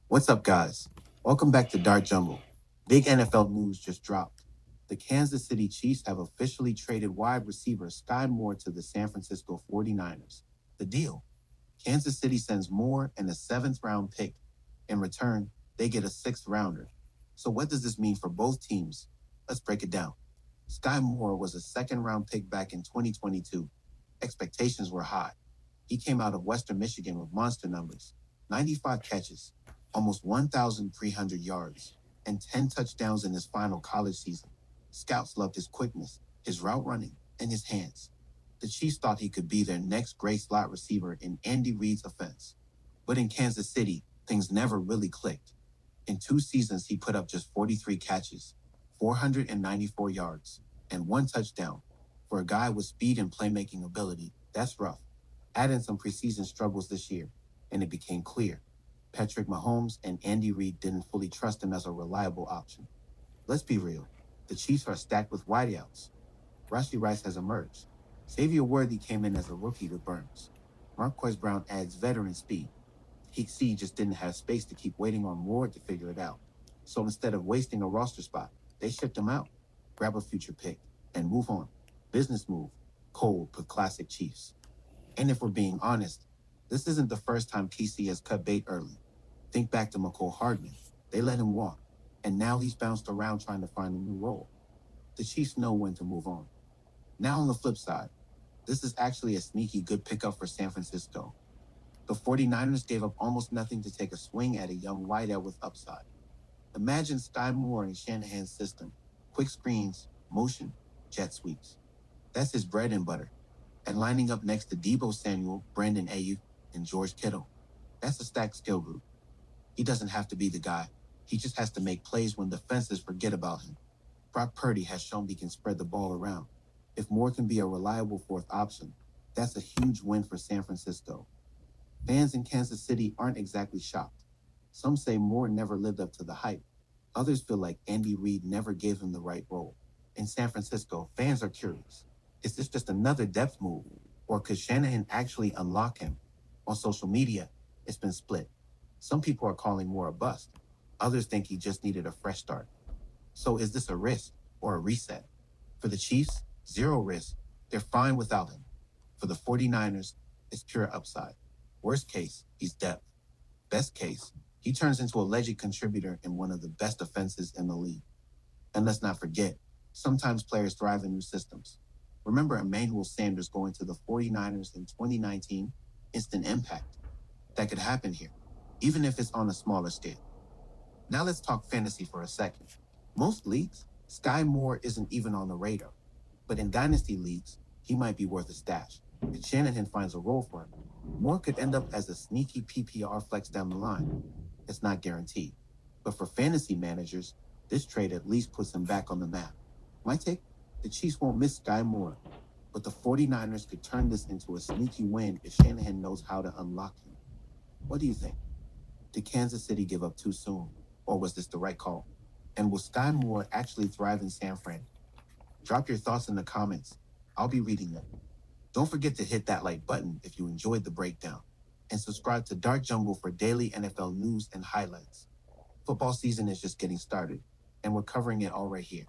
What's up, guys? Welcome back to Dark Jungle. Big NFL news just dropped. The Kansas City Chiefs have officially traded wide receiver Skyy Moore to the San Francisco 49ers. The deal: Kansas City sends Moore and a seventh round pick. In return, they get a sixth rounder. So, what does this mean for both teams? Let's break it down. Skyy Moore was a second round pick back in 2022. Expectations were high. He came out of Western Michigan with monster numbers: 95 catches, almost 1,300 yards, and 10 touchdowns in his final college season. Scouts loved his quickness, his route running, and his hands. The Chiefs thought he could be their next great slot receiver in Andy Reid's offense. But in Kansas City, things never really clicked. In 2 seasons, he put up just 43 catches, 494 yards, and one touchdown. For a guy with speed and playmaking ability, that's rough. Add in some preseason struggles this year, and it became clear Patrick Mahomes and Andy Reid didn't fully trust him as a reliable option. Let's be real. The Chiefs are stacked with wideouts. Rashee Rice has emerged. Xavier Worthy came in as a rookie to Burns. Marquise Brown adds veteran speed. C just didn't have space to keep waiting on Ward to figure it out. So instead of wasting a roster spot, they shipped him out, grab a future pick, and move on. Business move. Cold but classic Chiefs. And if we're being honest, this isn't the first time KC has cut bait early. Think back to McCole Hardman. They let him walk, and now he's bounced around trying to find a new role. The Chiefs know when to move on. Now on the flip side, this is actually a sneaky good pickup for San Francisco. The 49ers gave up almost nothing to take a swing at a young wideout with upside. Imagine Skyy Moore in Shanahan's system: quick screens, motion, jet sweeps. That's his bread and butter. And lining up next to Debo Samuel, Brandon Ayuk, and George Kittle, that's a stacked skill group. He doesn't have to be the guy. He just has to make plays when defenses forget about him. Brock Purdy has shown he can spread the ball around. If Moore can be a reliable fourth option, that's a huge win for San Francisco. Fans in Kansas City aren't exactly shocked. Some say Moore never lived up to the hype. Others feel like Andy Reid never gave him the right role. In San Francisco, fans are curious. Is this just another depth move? Or could Shanahan actually unlock him? On social media, it's been split. Some people are calling Moore a bust. Others think he just needed a fresh start. So is this a risk or a reset? For the Chiefs, zero risk. They're fine without him. For the 49ers, it's pure upside. Worst case, he's depth. Best case, he turns into a legit contributor in one of the best offenses in the league. And let's not forget, sometimes players thrive in new systems. Remember Emmanuel Sanders going to the 49ers in 2019? Instant impact. That could happen here, even if it's on a smaller scale. Now let's talk fantasy for a second. Most leagues, Skyy Moore isn't even on the radar. But in dynasty leagues, he might be worth a stash. If Shanahan finds a role for him, Moore could end up as a sneaky PPR flex down the line. It's not guaranteed. But for fantasy managers, this trade at least puts him back on the map. My take? The Chiefs won't miss Skyy Moore, but the 49ers could turn this into a sneaky win if Shanahan knows how to unlock him. What do you think? Did Kansas City give up too soon? Or was this the right call? And will Skyy Moore actually thrive in San Fran? Drop your thoughts in the comments. I'll be reading them. Don't forget to hit that like button if you enjoyed the breakdown. And subscribe to Dark Jungle for daily NFL news and highlights. Football season is just getting started, and we're covering it all right here.